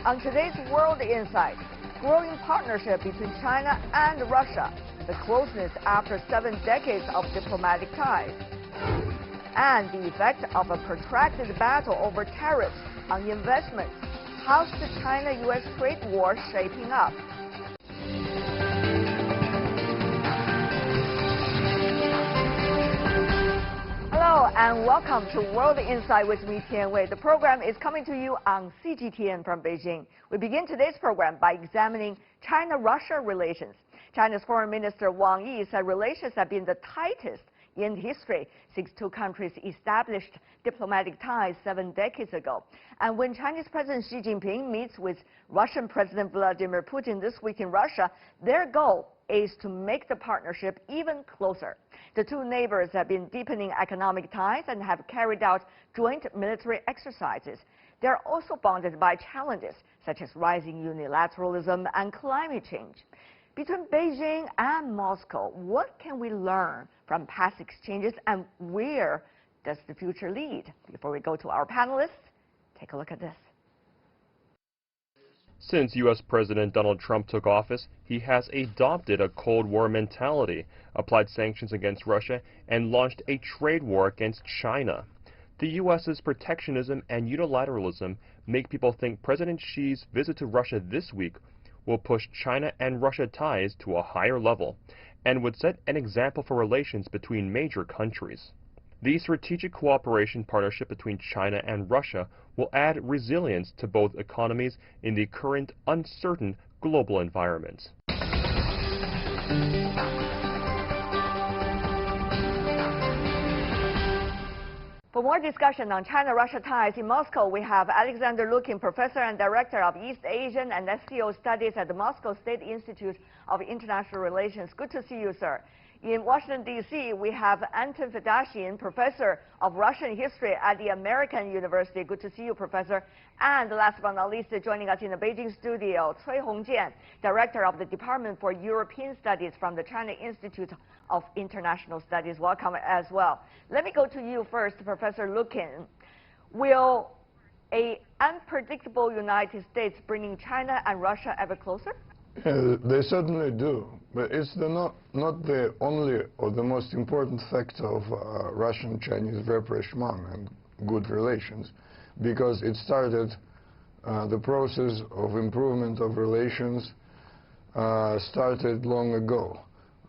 On today's World Insight, growing partnership between China and Russia, the closeness after 7 decades of diplomatic ties, and the effect of a protracted battle over tariffs on investments. How's the China-U.S. trade war shaping up? Hello and welcome to World Insight with me, Tian Wei. The program is coming to you on CGTN from Beijing. We begin today's program by examining China-Russia relations. China's Foreign Minister Wang Yi said relations have been the tightest in history since two countries established diplomatic ties 7 decades ago. And when Chinese President Xi Jinping meets with Russian President Vladimir Putin this week in Russia, their goal is to make the partnership even closer. The two neighbors have been deepening economic ties and have carried out joint military exercises. They are also bonded by challenges such as rising unilateralism and climate change. Between Beijing and Moscow, what can we learn from past exchanges and where does the future lead? Before we go to our panelists, take a look at this. Since U.S. President Donald Trump took office, he has adopted a Cold War mentality, applied sanctions against Russia, and launched a trade war against China. The U.S.'s protectionism and unilateralism make people think President Xi's visit to Russia this week will push China and Russia ties to a higher level and would set an example for relations between major countries. The strategic cooperation partnership between China and Russia will add resilience to both economies in the current uncertain global environment. For more discussion on China-Russia ties in Moscow, we have Alexander Lukin, Professor and Director of East Asian and SCO Studies at the Moscow State Institute of International Relations. Good to see you, sir. In Washington, D.C., we have Anton Fedoshin, Professor of Russian History at the American University. Good to see you, Professor. And last but not least, joining us in the Beijing studio, Cui Hongjian, Director of the Department for European Studies from the China Institute of International Studies. Welcome as well. Let me go to you first, Professor Lukin. Will an unpredictable United States bringing China and Russia ever closer? They certainly do, but it's not the only or the most important factor of Russian-Chinese rapprochement and good relations, because it started the process of improvement of relations started long ago,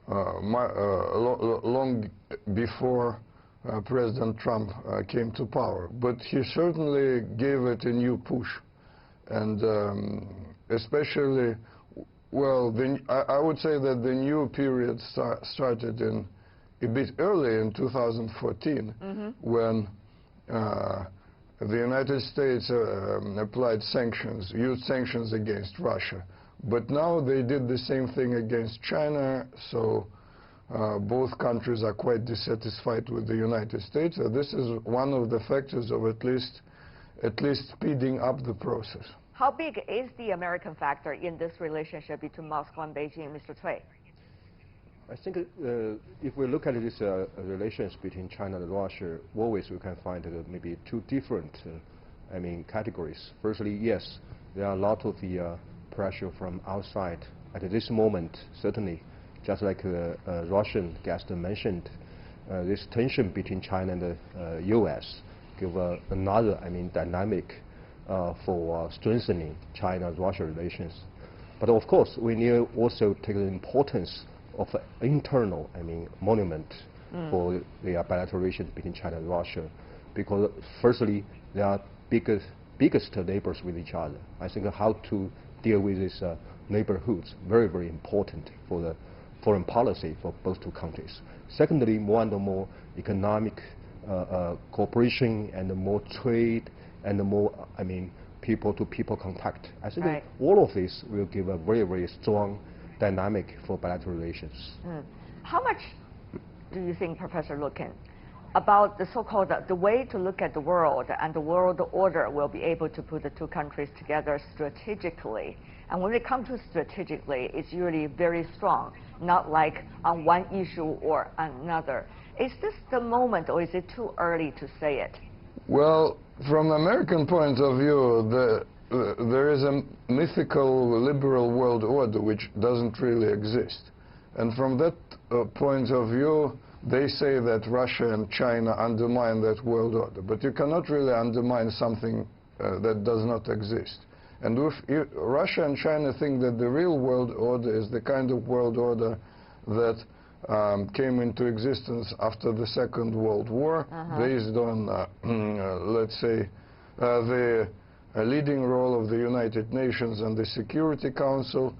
long before President Trump came to power. But he certainly gave it a new push, and especially. Well, I would say that the new period started a bit early in 2014, when the United States applied sanctions, used sanctions against Russia. But now they did the same thing against China, so both countries are quite dissatisfied with the United States. This is one of the factors of at least speeding up the process. How big is the American factor in this relationship between Moscow and Beijing, Mr. Cui? I think if we look at this relations between China and Russia, always we can find maybe two different categories. Firstly, yes, there are a lot of the pressure from outside. At this moment, certainly, just like Russian guest mentioned, this tension between China and the U.S. give another dynamic for strengthening China-Russia relations. But of course, we need also take the importance of internal, monument for the bilateral relations between China and Russia, because firstly, they are biggest neighbors with each other. I think how to deal with these neighborhoods very, very important for the foreign policy for both two countries. Secondly, more and more economic cooperation and more trade and more, people-to-people contact. I think all of this will give a very, very strong dynamic for bilateral relations. How much do you think, Professor Lukin, about the so-called the way to look at the world and the world order will be able to put the two countries together strategically? And when it comes to strategically, it's usually very strong, not like on one issue or another. Is this the moment, or is it too early to say it? Well, from American point of view, there is a mythical liberal world order which doesn't really exist. And from that point of view, they say that Russia and China undermine that world order. But you cannot really undermine something that does not exist. And if Russia and China think that the real world order is the kind of world order that came into existence after the Second World War, based on, let's say, the leading role of the United Nations and the Security Council.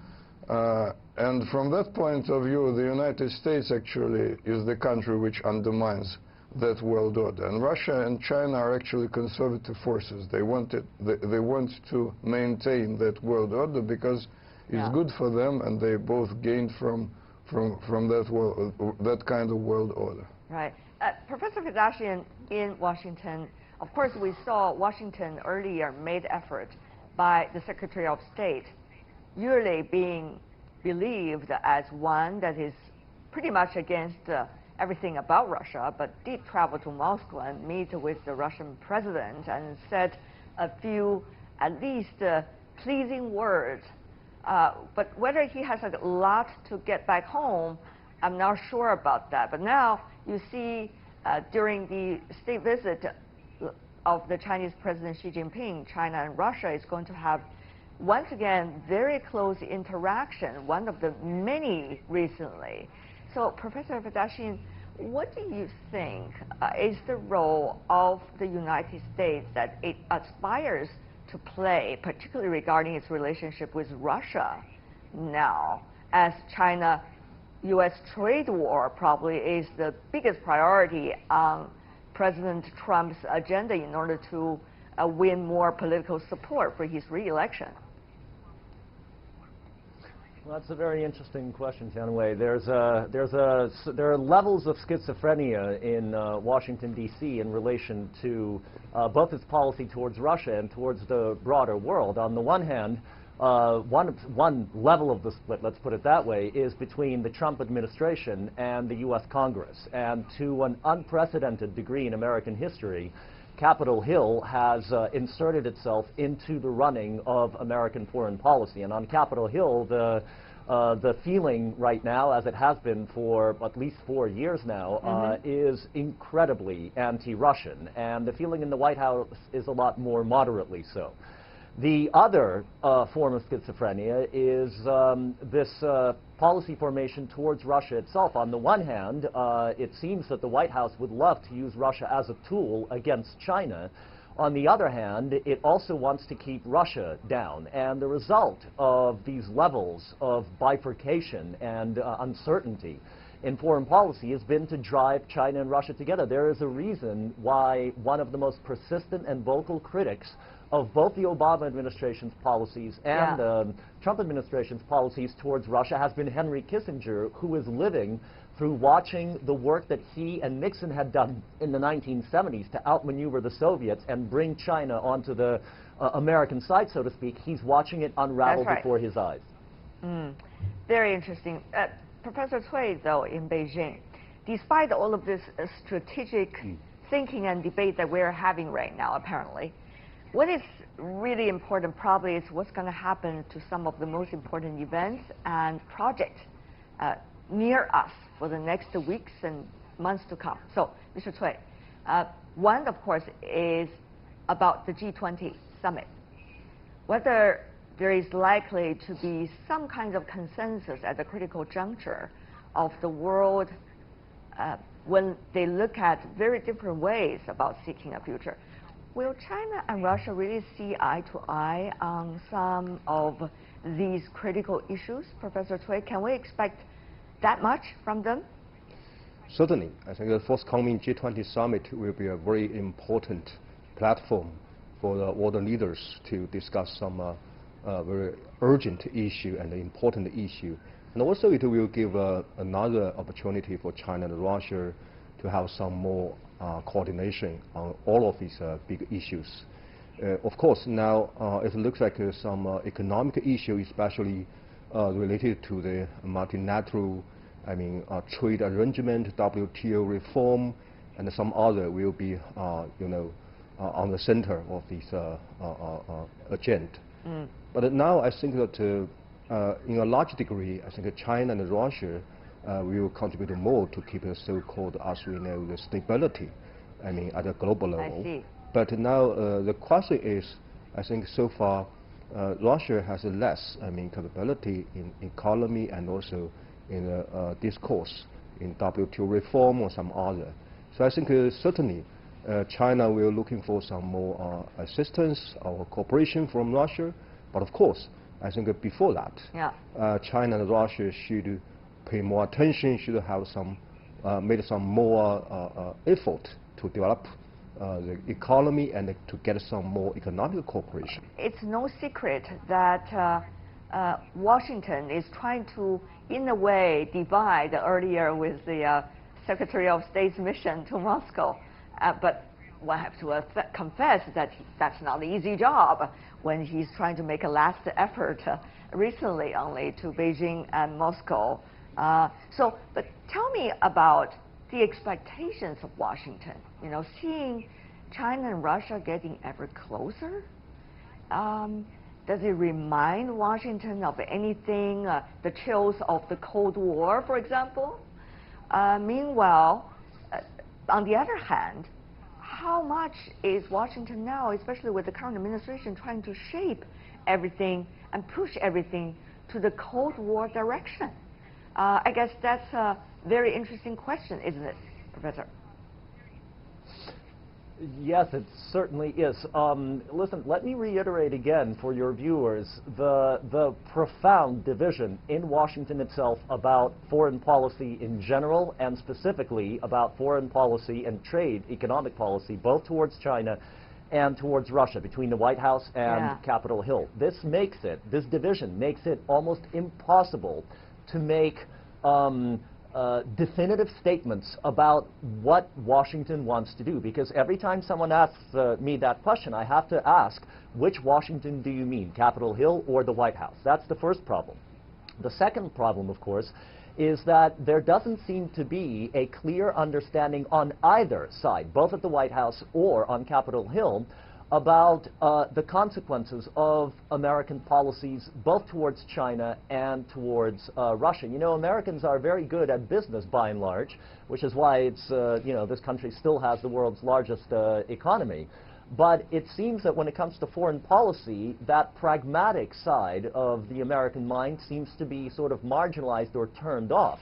And from that point of view, the United States actually is the country which undermines that world order. And Russia and China are actually conservative forces. They want to maintain that world order because it's good for them, and they both gained from that kind of world order. Right. Professor Vedashian, in Washington, of course, we saw Washington earlier made effort by the Secretary of State, usually being believed as one that is pretty much against everything about Russia, but did travel to Moscow and meet with the Russian president and said a few, at least, pleasing words. But whether he has a lot to get back home, I'm not sure about that. But now you see during the state visit of the Chinese President Xi Jinping, China and Russia is going to have, once again, very close interaction, one of the many recently. So, Professor Vedashian, what do you think is the role of the United States that it aspires to play, particularly regarding its relationship with Russia now, as China-U.S. trade war probably is the biggest priority on President Trump's agenda in order to win more political support for his re-election? Well, that's a very interesting question, Tianwei. There are levels of schizophrenia in Washington, D.C. in relation to both its policy towards Russia and towards the broader world. On the one hand, one level of the split, let's put it that way, is between the Trump administration and the U.S. Congress. And to an unprecedented degree in American history, Capitol Hill has inserted itself into the running of American foreign policy. And on Capitol Hill, the feeling right now, as it has been for at least 4 years now, is incredibly anti-Russian. And the feeling in the White House is a lot more moderately so. The other form of schizophrenia is this policy formation towards Russia itself. On the one hand, it seems that the White House would love to use Russia as a tool against China. On the other hand, it also wants to keep Russia down. And the result of these levels of bifurcation and uncertainty in foreign policy has been to drive China and Russia together. There is a reason why one of the most persistent and vocal critics of both the Obama administration's policies and the Trump administration's policies towards Russia has been Henry Kissinger, who is living through watching the work that he and Nixon had done in the 1970s to outmaneuver the Soviets and bring China onto the American side, so to speak. He's watching it unravel before his eyes. Very interesting. Professor Cui, though, in Beijing, despite all of this strategic thinking and debate that we're having right now, apparently, what is really important probably is what's going to happen to some of the most important events and projects near us for the next weeks and months to come. So, Mr. Cui, one, of course, is about the G20 summit. Whether there is likely to be some kind of consensus at the critical juncture of the world when they look at very different ways about seeking a future. Will China and Russia really see eye to eye on some of these critical issues, Professor Cui? Can we expect that much from them? Certainly. I think the forthcoming G20 summit will be a very important platform for the world leaders to discuss some very urgent issue and important issue. And also it will give another opportunity for China and Russia to have some more coordination on all of these big issues. Of course, now it looks like some economic issue, especially related to the multilateral, trade arrangement, WTO reform, and some other will be, on the center of this agenda. But now I think that in a large degree, I think China and Russia will contribute more to keep the so-called, as we know, the stability, I mean, at a global level. I see. But now the question is, I think so far, Russia has less, I mean, capability in economy and also in discourse in WTO reform or some other. So I think certainly China will looking for some more assistance or cooperation from Russia. But of course, I think before that, China and Russia should pay more attention, should have some made some more effort to develop the economy and to get some more economic cooperation. It's no secret that Washington is trying to, in a way, divide earlier with the Secretary of State's mission to Moscow. But one has to confess that that's not an easy job when he's trying to make a last effort recently only to Beijing and Moscow. But tell me about the expectations of Washington, you know, seeing China and Russia getting ever closer. Does it remind Washington of anything, the chills of the Cold War, for example? Meanwhile, on the other hand, how much is Washington now, especially with the current administration, trying to shape everything and push everything to the Cold War direction? I guess that's a very interesting question, isn't it, Professor? Yes, it certainly is. Listen, let me reiterate again for your viewers the profound division in Washington itself about foreign policy in general and specifically about foreign policy and trade, economic policy, both towards China and towards Russia, between the White House and Capitol Hill. This division makes it almost impossible to make definitive statements about what Washington wants to do, because every time someone asks me that question, I have to ask, which Washington do you mean, Capitol Hill or the White House? That's the first problem. The second problem, of course, is that there doesn't seem to be a clear understanding on either side, both at the White House or on Capitol Hill, about the consequences of American policies both towards China and towards Russia. You know, Americans are very good at business by and large, which is why it's, you know, this country still has the world's largest economy. But it seems that when it comes to foreign policy, that pragmatic side of the American mind seems to be sort of marginalized or turned off.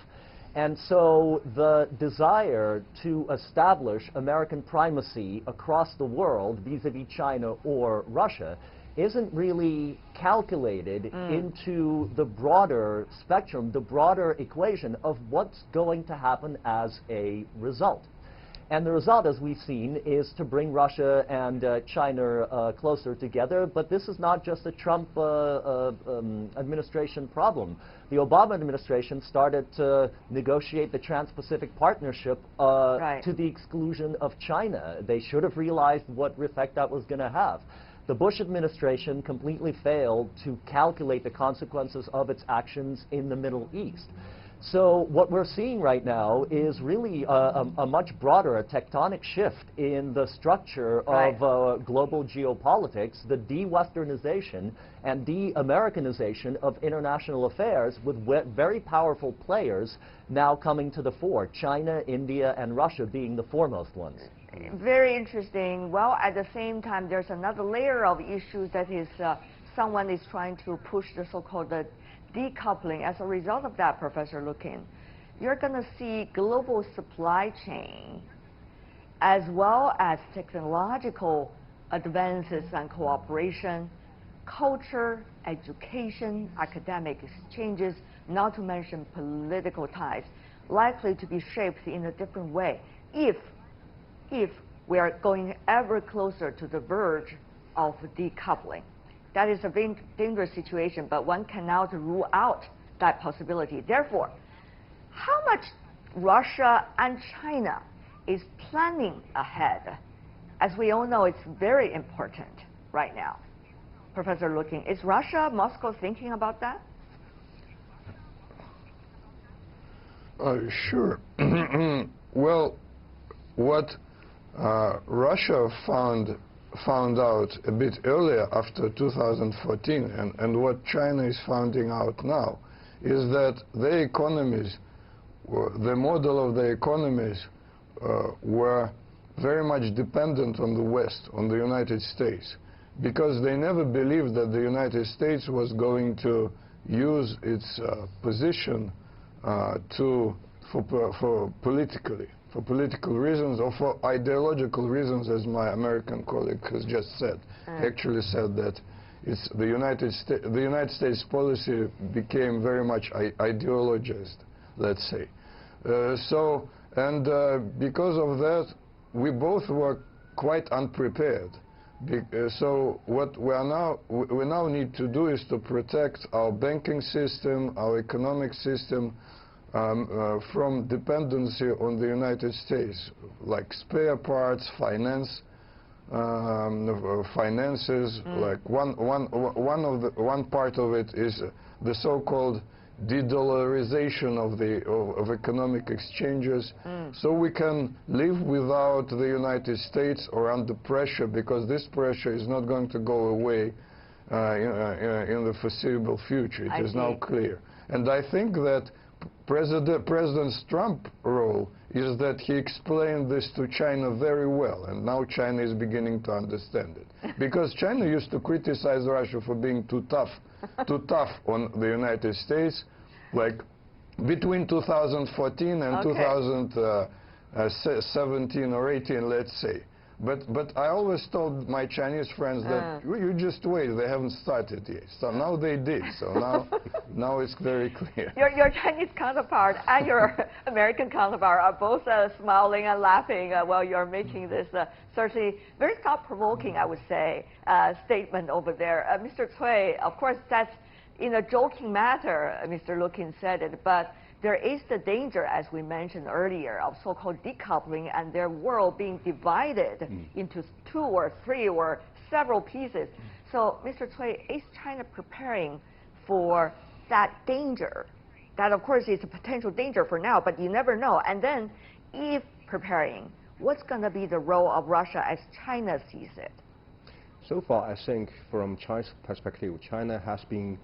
And so the desire to establish American primacy across the world vis-a-vis China or Russia isn't really calculated into the broader spectrum, the broader equation of what's going to happen as a result. And the result, as we've seen, is to bring Russia and China closer together. But this is not just a Trump administration problem. The Obama administration started to negotiate the Trans-Pacific Partnership to the exclusion of China. They should have realized what effect that was going to have. The Bush administration completely failed to calculate the consequences of its actions in the Middle East. So what we're seeing right now is really a much broader, a tectonic shift in the structure of global geopolitics, the de-Westernization and de-Americanization of international affairs, with very powerful players now coming to the fore, China, India, and Russia being the foremost ones. Very interesting. Well, at the same time, there's another layer of issues that is someone is trying to push the so-called decoupling. As a result of that, Professor Lukin, you're going to see global supply chain as well as technological advances and cooperation, culture, education, academic exchanges, not to mention political ties, likely to be shaped in a different way if we are going ever closer to the verge of decoupling. That is a dangerous situation, but one cannot rule out that possibility. Therefore, how much Russia and China is planning ahead? As we all know, it's very important right now. Professor Lukin, is Russia, Moscow thinking about that? Sure. Well, what Russia found out a bit earlier after 2014, and what China is finding out now is that their economies, the model of their economies were very much dependent on the West, on the United States, because they never believed that the United States was going to use its position for political reasons or for ideological reasons, as my American colleague has just said. He actually said that it's the United States policy became very much ideologized, let's say. Because of that, we both were quite unprepared. So what we now need to do is to protect our banking system, our economic system, from dependency on the United States, like spare parts, finances. Like one part of it is the so-called de-dollarization of economic exchanges, so we can live without the United States or under pressure, because this pressure is not going to go away in the foreseeable future. It is now clear. And I think that President Trump's role is that he explained this to China very well, and now China is beginning to understand it. Because China used to criticize Russia for being too tough on the United States, like between 2014 and 2017 or 18, let's say. But I always told my Chinese friends that you just wait, they haven't started yet. So now they did. So now it's very clear. Your Chinese counterpart and your American counterpart are both smiling and laughing while you're making this certainly very thought-provoking, I would say, statement over there. Mr. Cui, of course, that's in a joking matter, Mr. Lukin said it, but there is the danger, as we mentioned earlier, of so-called decoupling and their world being divided into two or three or several pieces. So, Mr. Cui, is China preparing for that danger? That, of course, is a potential danger for now, but you never know. And then, if preparing, what's going to be the role of Russia as China sees it? So far, I think from China's perspective, China has been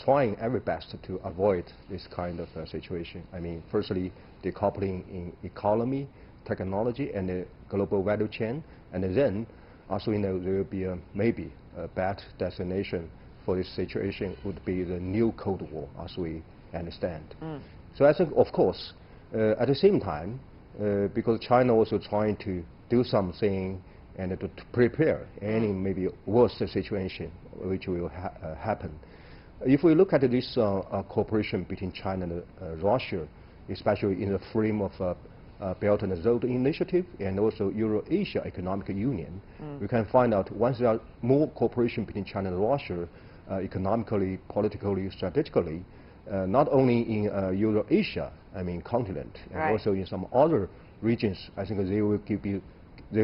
trying every best to avoid this kind of situation. I mean, firstly, decoupling in economy, technology, and the global value chain, and then also, there will be maybe a bad destination for this situation would be the new Cold War, as we understand. So I think, of course, at the same time, because China also trying to do something and to prepare any maybe worse situation which will happen. If we look at this cooperation between China and Russia, especially in the frame of Belt and Road Initiative and also Euro-Asia Economic Union, we can find out once there are more cooperation between China and Russia, economically, politically, strategically, not only in Euro-Asia, continent, and also in some other regions, I think they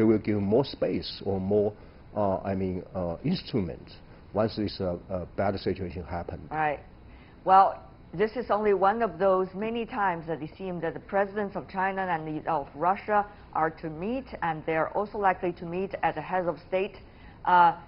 will give more space or more, instruments once this bad situation happens. Right. Well, this is only one of those many times that it seems that the presidents of China and of Russia are to meet, and they're also likely to meet at the heads of state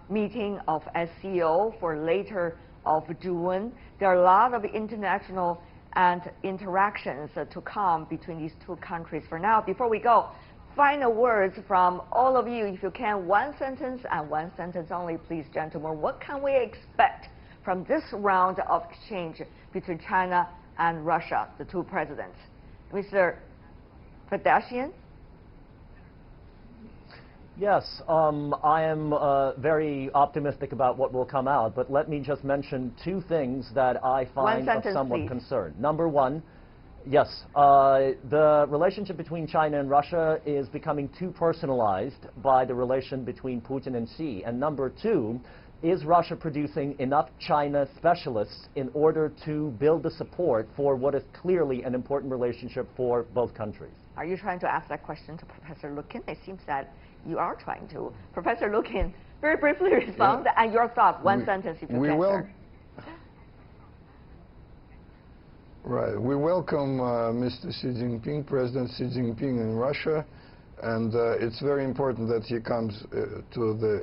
meeting of SCO for later of June. There are a lot of international and interactions to come between these two countries. For now, before we go, final words from all of you, if you can, one sentence and one sentence only, please, gentlemen. What can we expect from this round of exchange between China and Russia, the two presidents? Mr. Fedashian? Yes, I am very optimistic about what will come out, but let me just mention two things that I find of somewhat concern. Number one, yes, the relationship between China and Russia is becoming too personalized by the relation between Putin and Xi. And number two, is Russia producing enough China specialists in order to build the support for what is clearly an important relationship for both countries? Are you trying to ask that question to Professor Lukin? It seems that you are trying to. Professor Lukin, very briefly respond, and your thought, one sentence if you can, sir. Right. We welcome Mr. Xi Jinping, President Xi Jinping in Russia, And it's very important that he comes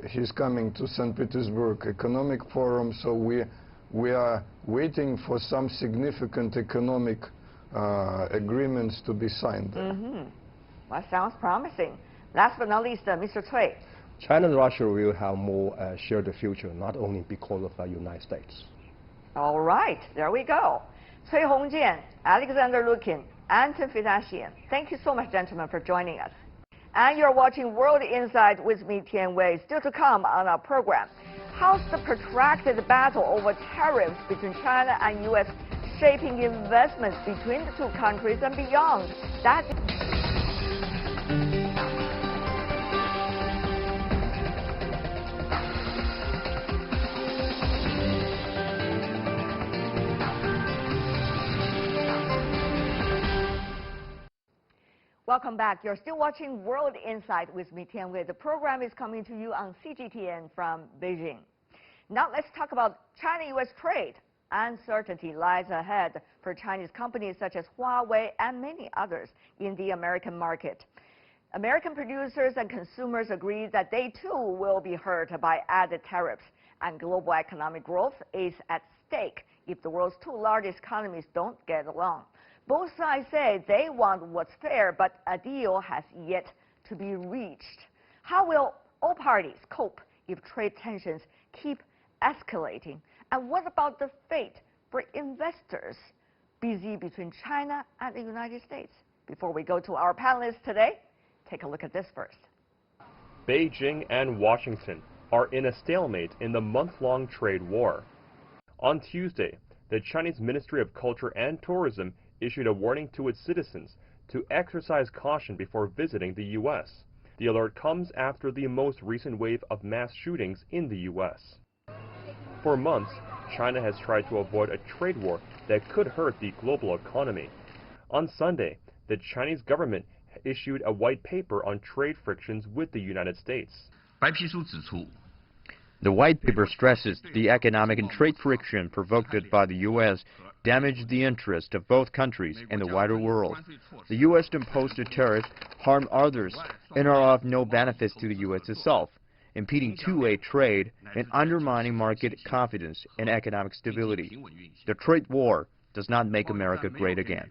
he's coming to St. Petersburg Economic Forum, so we are waiting for some significant economic agreements to be signed there. Well, sounds promising. Last but not least, Mr. Cui. China and Russia will have more shared future, not only because of the United States. All right, there we go. Cui Hongjian, Alexander Lukin, Anton Fitashian. Thank you so much, gentlemen, for joining us. And you're watching World Insight with me, Tian Wei. Still to come on our program. How's the protracted battle over tariffs between China and U.S. shaping investments between the two countries and beyond? Welcome back. You're still watching World Insight with me, Tian Wei. The program is coming to you on CGTN from Beijing. Now let's talk about China-U.S. trade. Uncertainty lies ahead for Chinese companies such as Huawei and many others in the American market. American producers and consumers agree that they too will be hurt by added tariffs, and global economic growth is at stake if the world's two largest economies don't get along. Both sides say they want what's fair, but a deal has yet to be reached. How will all parties cope if trade tensions keep escalating? And what about the fate for investors busy between China and the United States? Before we go to our panelists today, take a look at this first. Beijing and Washington are in a stalemate in the month-long trade war. On Tuesday, the Chinese Ministry of Culture and Tourism issued a warning to its citizens to exercise caution before visiting the U.S. The alert comes after the most recent wave of mass shootings in the U.S. For months, China has tried to avoid a trade war that could hurt the global economy. On Sunday, the Chinese government issued a white paper on trade frictions with the United States. The white paper stresses the economic and trade friction provoked by the U.S. damaged the interest of both countries and the wider world. The U.S. imposed tariffs harm others and are of no benefits to the U.S. itself, impeding two-way trade and undermining market confidence and economic stability. The trade war does not make America great again.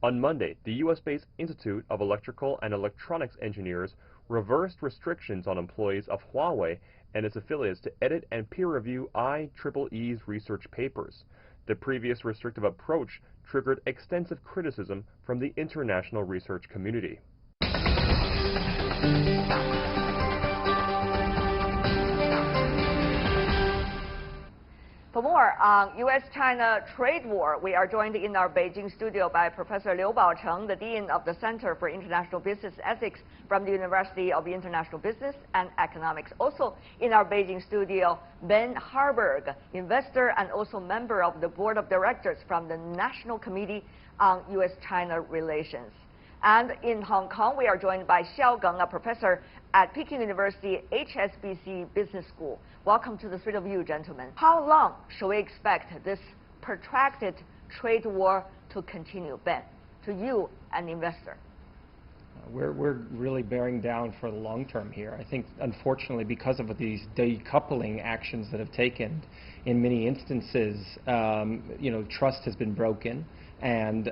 On Monday, the U.S.-based Institute of Electrical and Electronics Engineers reversed restrictions on employees of Huawei and its affiliates to edit and peer review IEEE's research papers. The previous restrictive approach triggered extensive criticism from the international research community. For more on U.S.-China trade war, we are joined in our Beijing studio by Professor Liu Baocheng, the Dean of the Center for International Business Ethics from the University of International Business and Economics. Also in our Beijing studio, Ben Harburg, investor and also member of the Board of Directors from the National Committee on U.S.-China Relations. And in Hong Kong, we are joined by Xiao Geng, a professor at Peking University HSBC Business School. Welcome to the three of you, gentlemen. How long should we expect this protracted trade war to continue? Ben, to you, an investor. We're really bearing down for the long term here. I think, unfortunately, because of these decoupling actions that have taken, in many instances, trust has been broken, and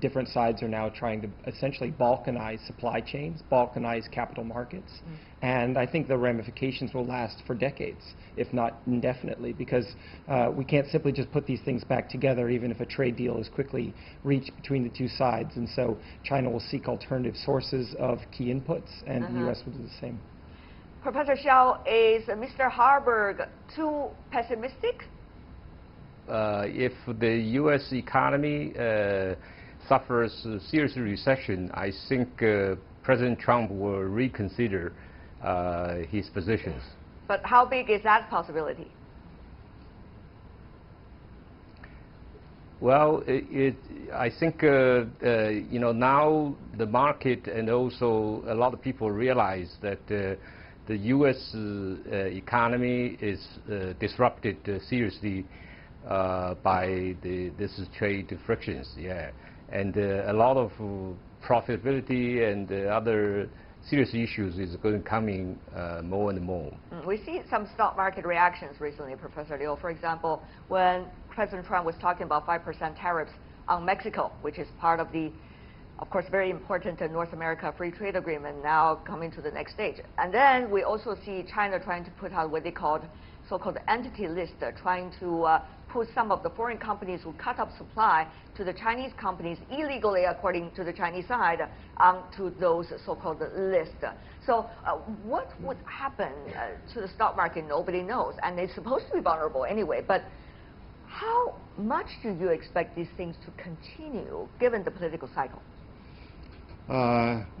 different sides are now trying to essentially balkanize supply chains, balkanize capital markets. And I think the ramifications will last for decades, if not indefinitely, because we can't simply just put these things back together, even if a trade deal is quickly reached between the two sides. And so China will seek alternative sources of key inputs, and the U.S. will do the same. Professor Xiao, is Mr. Harburg too pessimistic? If the U.S. economy suffers a serious recession, I think President Trump will reconsider his positions. But how big is that possibility? Well, I think now the market and also a lot of people realize that the U.S. economy is disrupted seriously by this trade frictions, and a lot of profitability and other serious issues is going to coming more and more. We see some stock market reactions recently, Professor Liu. For example, when President Trump was talking about 5% tariffs on Mexico, which is part of the, of course, very important North America Free Trade Agreement, now coming to the next stage. And then we also see China trying to put out what they called so-called entity list, trying to put some of the foreign companies who cut up supply to the Chinese companies illegally, according to the Chinese side, onto those so-called lists. So what would happen to the stock market? Nobody knows, and it's supposed to be vulnerable anyway. But how much do you expect these things to continue, given the political cycle?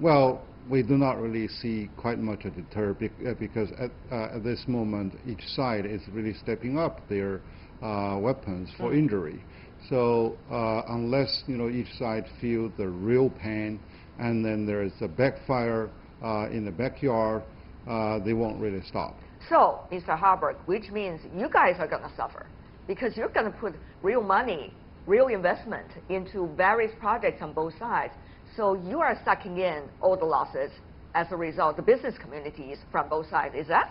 Well, we do not really see quite much of a deter because at this moment, each side is really stepping up their weapons for injury. So unless each side feels the real pain, and then there is a backfire in the backyard, they won't really stop. So, Mr. Harburg, which means you guys are going to suffer because you're going to put real money, real investment into various projects on both sides. So you are sucking in all the losses as a result, the business communities from both sides. Is that?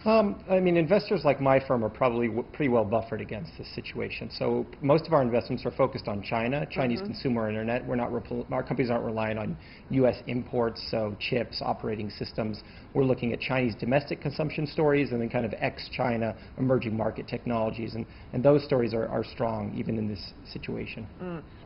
I mean, investors like my firm are probably pretty well buffered against this situation. So most of our investments are focused on China, Chinese consumer internet. Our companies aren't relying on U.S. imports, so chips, operating systems. We're looking at Chinese domestic consumption stories and then kind of ex-China emerging market technologies. And those stories are strong even in this situation.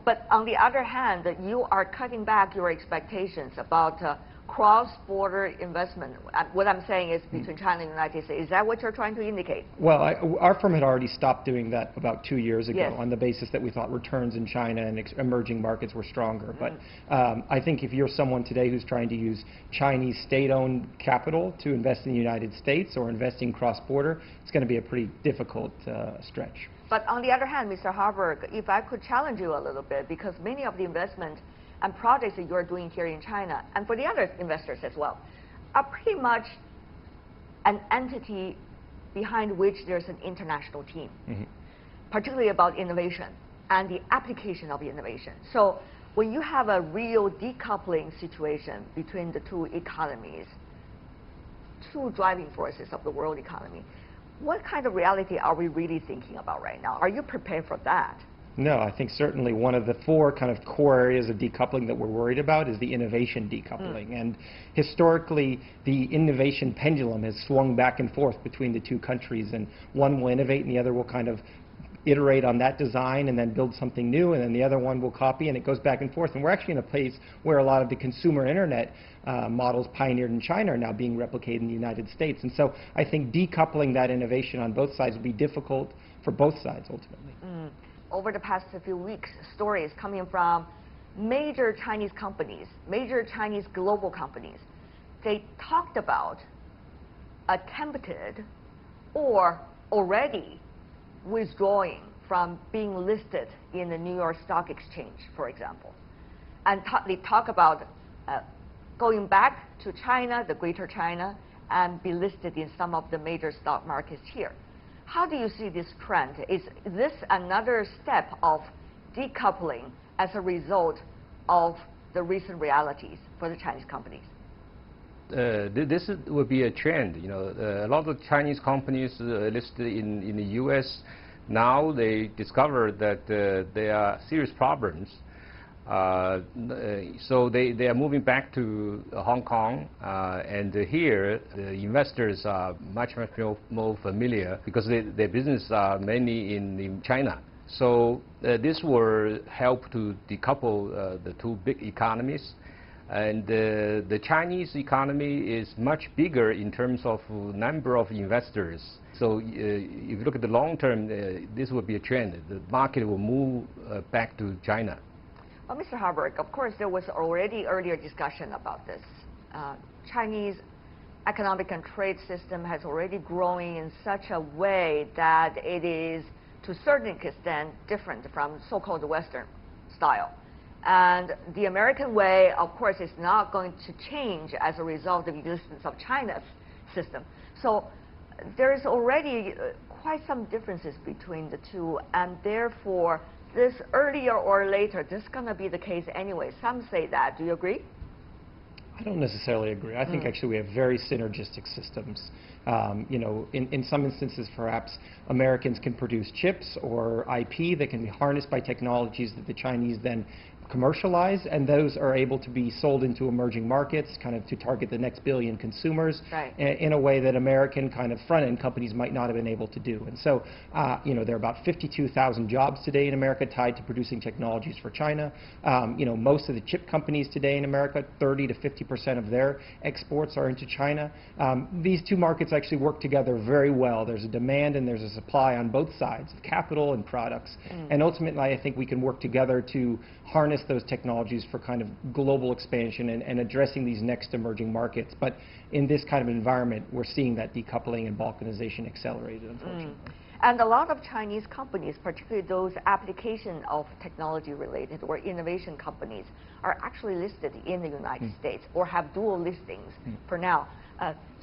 But on the other hand, you are cutting back your expectations about cross-border investment. What I'm saying is between China and the United States. Is that what you're trying to indicate? Well, our firm had already stopped doing that about 2 years ago Yes. on the basis that we thought returns in China and emerging markets were stronger. But I think if you're someone today who's trying to use Chinese state-owned capital to invest in the United States or investing cross-border, it's going to be a pretty difficult stretch. But on the other hand, Mr. Harburg, if I could challenge you a little bit, because many of the investment and projects that you're doing here in China, and for the other investors as well, are pretty much an entity behind which there's an international team, particularly about innovation and the application of innovation. So when you have a real decoupling situation between the two economies, two driving forces of the world economy, what kind of reality are we really thinking about right now? Are you prepared for that? No, I think certainly one of the four kind of core areas of decoupling that we're worried about is the innovation decoupling. And historically, the innovation pendulum has swung back and forth between the two countries, and one will innovate and the other will kind of iterate on that design and then build something new, and then the other one will copy, and it goes back and forth. And we're actually in a place where a lot of the consumer internet models pioneered in China are now being replicated in the United States. And so I think decoupling that innovation on both sides will be difficult for both sides ultimately. Over the past few weeks, stories coming from major Chinese companies, major Chinese global companies, they talked about attempted or already withdrawing from being listed in the New York Stock Exchange, for example. And they talk about going back to China, the Greater China, and be listed in some of the major stock markets here. How do you see this trend? Is this another step of decoupling as a result of the recent realities for the Chinese companies? This will be a trend. A lot of Chinese companies listed in the U.S. now they discover that there are serious problems. So they are moving back to Hong Kong, and here the investors are much more familiar because their business are mainly in China. So this will help to decouple the two big economies. And the Chinese economy is much bigger in terms of number of investors. So if you look at the long term, this will be a trend. The market will move back to China. Well, Mr. Harburg, of course, there was already earlier discussion about this. Chinese economic and trade system has already growing in such a way that it is, to a certain extent, different from so-called Western style. And the American way, of course, is not going to change as a result of the existence of China's system. So there is already quite some differences between the two, and therefore, this earlier or later, this is going to be the case anyway. Some say that. Do you agree? I don't necessarily agree. I think actually we have very synergistic systems. You know, in some instances, perhaps Americans can produce chips or IP that can be harnessed by technologies that the Chinese then commercialize, and those are able to be sold into emerging markets, kind of to target the next billion consumers in a way that American kind of front-end companies might not have been able to do. And so, you know, there are about 52,000 jobs today in America tied to producing technologies for China. You know, most of the chip companies today in America, 30 to 50% of their exports are into China. These two markets actually work together very well. There's a demand and there's a supply on both sides of capital and products. And ultimately, I think we can work together to harness those technologies for kind of global expansion and addressing these next emerging markets. But in this kind of environment, we're seeing that decoupling and balkanization accelerated, unfortunately. And a lot of Chinese companies, particularly those application of technology related or innovation companies, are actually listed in the United States or have dual listings for now.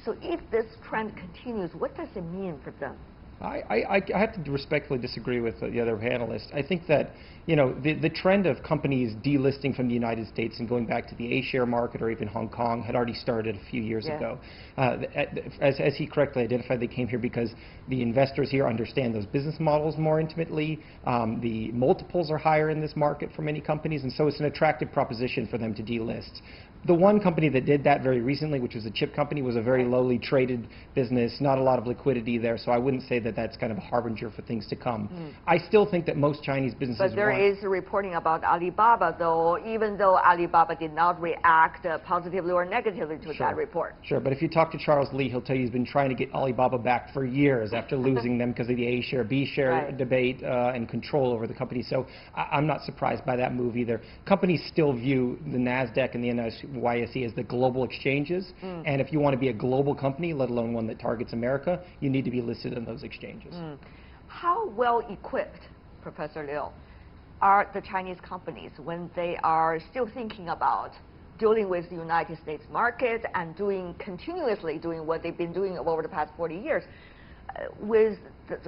So if this trend continues, what does it mean for them? I have to respectfully disagree with the other panelists. I think that, you know, the trend of companies delisting from the United States and going back to the A-share market or even Hong Kong had already started a few years ago. As he correctly identified, they came here because the investors here understand those business models more intimately. The multiples are higher in this market for many companies, and so it's an attractive proposition for them to delist. The one company that did that very recently, which was a chip company, was a very lowly traded business, not a lot of liquidity there, so I wouldn't say that that's kind of a harbinger for things to come. I still think that most Chinese businesses But there is reporting about Alibaba, though, even though Alibaba did not react positively or negatively to that report. Sure, but if you talk to Charles Lee, he'll tell you he's been trying to get Alibaba back for years after losing them because of the A-share, B-share debate and control over the company. So I'm not surprised by that move either. Companies still view the NASDAQ and the NYSE as the global exchanges, and if you want to be a global company, let alone one that targets America, you need to be listed on those exchanges. How well equipped, Professor Liu, are the Chinese companies when they are still thinking about dealing with the United States market and continuously doing what they've been doing over the past 40 years with the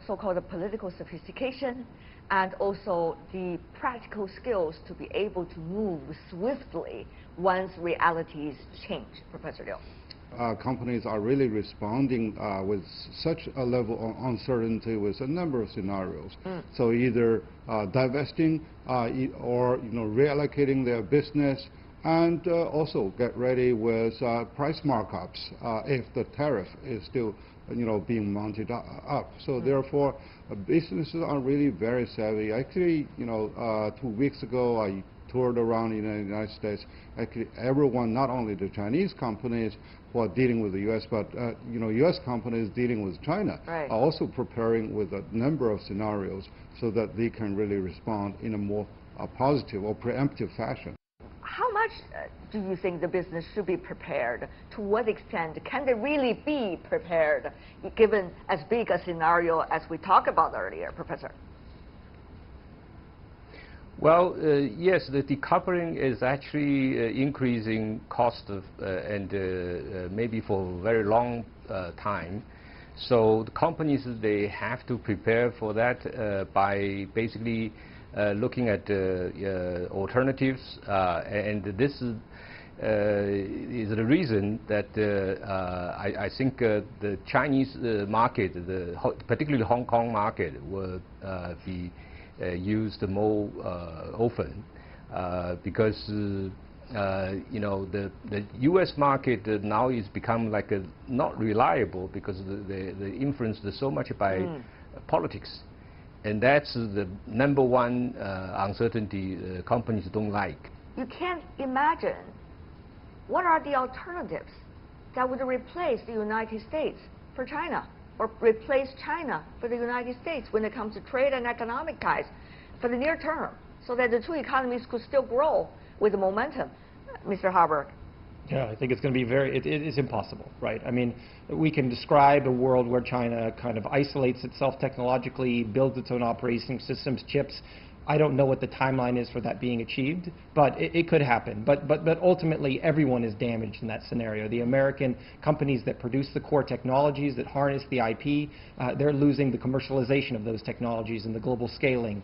so-called political sophistication and also the practical skills to be able to move swiftly once realities change, Professor Liu? Companies are really responding with such a level of uncertainty with a number of scenarios. So either divesting or reallocating their business, and also get ready with price markups if the tariff is still being mounted up. So therefore, businesses are really very savvy. Actually, 2 weeks ago, I toured around in the United States. Actually, everyone, not only the Chinese companies who are dealing with the U.S., but U.S. companies dealing with China, are also preparing with a number of scenarios so that they can really respond in a more positive or preemptive fashion. How much do you think the business should be prepared? To what extent can they really be prepared, given as big a scenario as we talked about earlier, Professor? Well, yes, the decoupling is actually increasing cost of, and maybe for a very long time. So the companies, they have to prepare for that by basically looking at alternatives, and this is the reason that I think the Chinese market, particularly the Hong Kong market, will be used more often because the U.S. market now is become like not reliable because the influence is so much by politics. And that's the number one uncertainty companies don't like. You can't imagine what are the alternatives that would replace the United States for China, or replace China for the United States when it comes to trade and economic ties for the near term, so that the two economies could still grow with the momentum. Mr. Harburg. Yeah, I think it's going to be it is impossible, right? I mean, we can describe a world where China kind of isolates itself technologically, builds its own operating systems, chips. I don't know what the timeline is for that being achieved, but it could happen. But ultimately, everyone is damaged in that scenario. The American companies that produce the core technologies, that harness the IP, they're losing the commercialization of those technologies and the global scaling.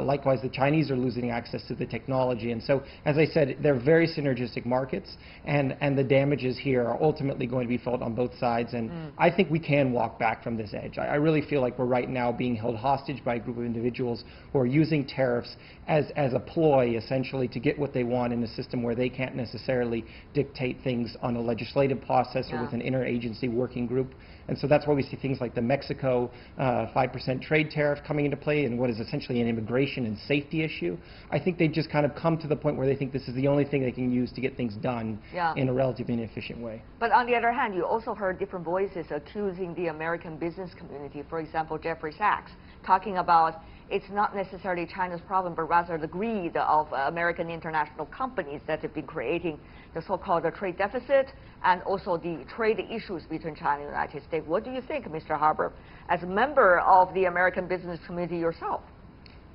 Likewise, the Chinese are losing access to the technology. And so, as I said, they're very synergistic markets, and the damages here are ultimately going to be felt on both sides. And I think we can walk back from this edge. I really feel like we're right now being held hostage by a group of individuals who are using tariffs as a ploy, essentially, to get what they want in a system where they can't necessarily dictate things on a legislative process or with an interagency working group. And so that's why we see things like the Mexico 5% trade tariff coming into play and what is essentially an immigration and safety issue. I think they've just kind of come to the point where they think this is the only thing they can use to get things done in a relatively inefficient way. But on the other hand, you also heard different voices accusing the American business community, for example, Jeffrey Sachs, talking about it's not necessarily China's problem, but rather the greed of American international companies that have been creating the so-called trade deficit and also the trade issues between China and the United States. What do you think, Mr. Harbour, as a member of the American business community yourself?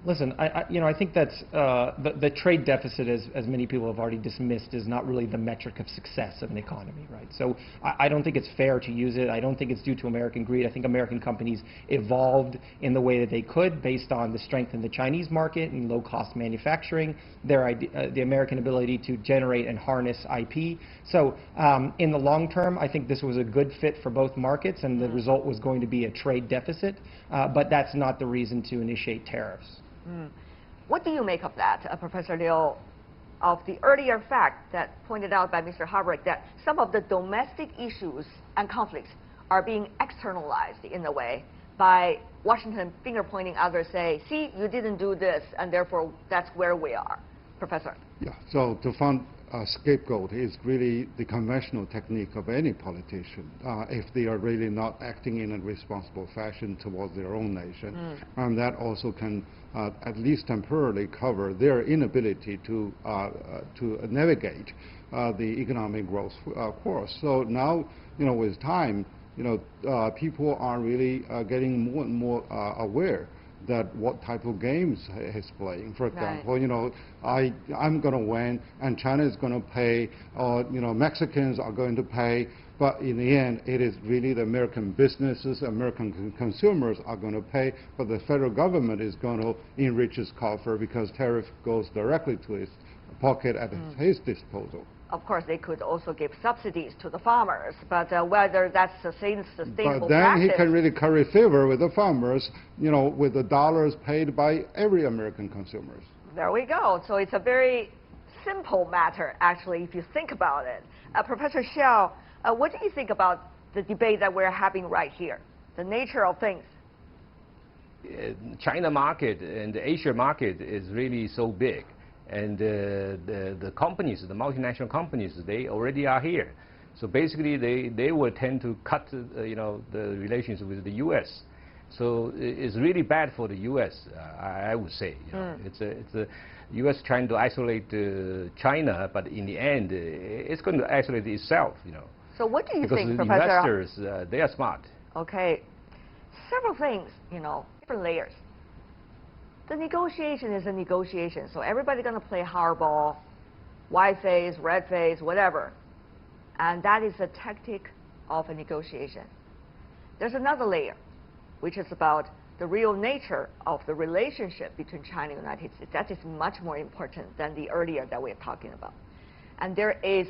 Listen, I think that's the trade deficit, as many people have already dismissed, is not really the metric of success of an economy, right? So I don't think it's fair to use it. I don't think it's due to American greed. I think American companies evolved in the way that they could based on the strength in the Chinese market and low-cost manufacturing, the American ability to generate and harness IP. So in the long term, I think this was a good fit for both markets, and the result was going to be a trade deficit, but that's not the reason to initiate tariffs. What do you make of that, Professor Liu, of the earlier fact that pointed out by Mr. Harbour that some of the domestic issues and conflicts are being externalized in a way by Washington finger-pointing others, say, see, you didn't do this, and therefore that's where we are. Professor? Yeah, so to find a scapegoat is really the conventional technique of any politician if they are really not acting in a responsible fashion towards their own nation. And that also can at least temporarily cover their inability to navigate the economic growth course. So now, with time, people are really getting more and more aware that what type of games he's playing. For example, I'm going to win and China is going to pay, or Mexicans are going to pay, but in the end it is really the American businesses, American consumers are going to pay, but the federal government is going to enrich its coffer because tariff goes directly to his pocket at his disposal. Of course, they could also give subsidies to the farmers, but whether that's sustainable But then practice, he can really curry favor with the farmers, with the dollars paid by every American consumers. There we go. So it's a very simple matter, actually, if you think about it. Professor Xiao, what do you think about the debate that we're having right here, the nature of things? China market and the Asia market is really so big. And the companies, the multinational companies, they already are here. So basically, they will tend to cut, the relations with the U.S. So it's really bad for the U.S. I would say. It's the U.S. trying to isolate China, but in the end, it's going to isolate itself. So what do you think, Professor? Because the investors, they are smart. Okay, several things, different layers. The negotiation is a negotiation, so everybody's going to play hardball, white face, red face, whatever. And that is a tactic of a negotiation. There's another layer, which is about the real nature of the relationship between China and the United States. That is much more important than the earlier that we're talking about. And there is,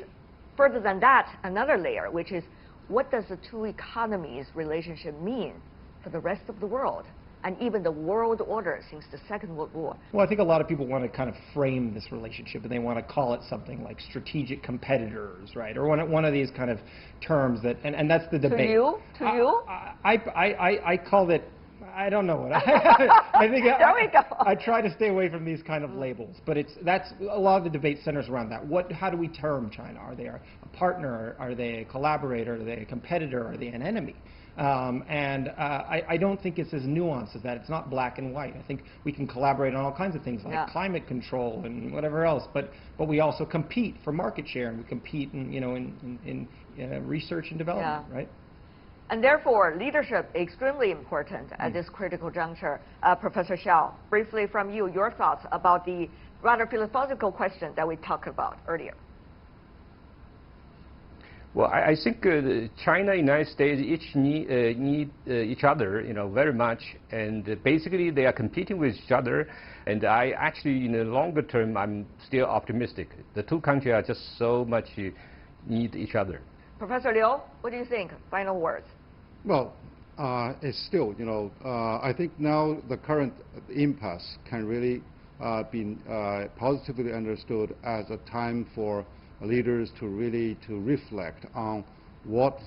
further than that, another layer, which is what does the two economies relationship mean for the rest of the world? And even the world order since the Second World War. Well, I think a lot of people want to kind of frame this relationship, and they want to call it something like strategic competitors, right? Or one of these kind of terms that, and that's the debate. To you? I call it, I don't know what. I think there we go. I try to stay away from these kind of labels, but that's a lot of the debate centers around that. How do we term China? Are they a partner? Are they a collaborator? Are they a competitor? Are they an enemy? I don't think it's as nuanced as that. It's not black and white. I think we can collaborate on all kinds of things like climate control and whatever else, but we also compete for market share, and we compete in research and development, right? And therefore, leadership is extremely important at this critical juncture. Professor Xiao, briefly from you, your thoughts about the rather philosophical question that we talked about earlier. Well, I think China and United States each need each other, very much, and basically they are competing with each other. And I actually, in the longer term, I'm still optimistic. The two countries are just so much need each other. Professor Liu, what do you think? Final words. Well, it's still, I think now the current impasse can really be positively understood as a time for leaders to really reflect on what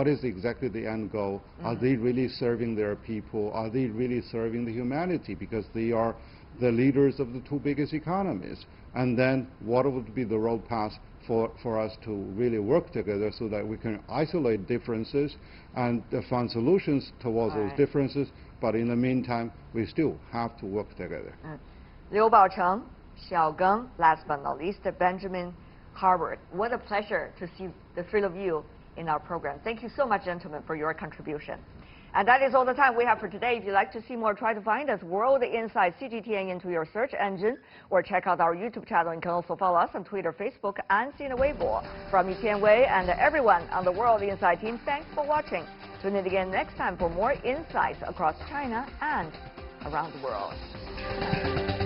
is exactly the end goal. Are they really serving their people? Are they really serving the humanity? Because they are the leaders of the two biggest economies. And then what would be the road path for us to really work together so that we can isolate differences and find solutions towards those differences. But in the meantime, we still have to work together. Liu Baocheng, Xiao Geng, last but not least, Benjamin Harvard. What a pleasure to see the three of you in our program. Thank you so much, gentlemen, for your contribution. And that is all the time we have for today. If you'd like to see more, try to find us World Insight CGTN into your search engine, or check out our YouTube channel. You can also follow us on Twitter, Facebook, and Sina Weibo. From Li Tianwei and everyone on the World Insight team, thanks for watching. Tune in again next time for more insights across China and around the world.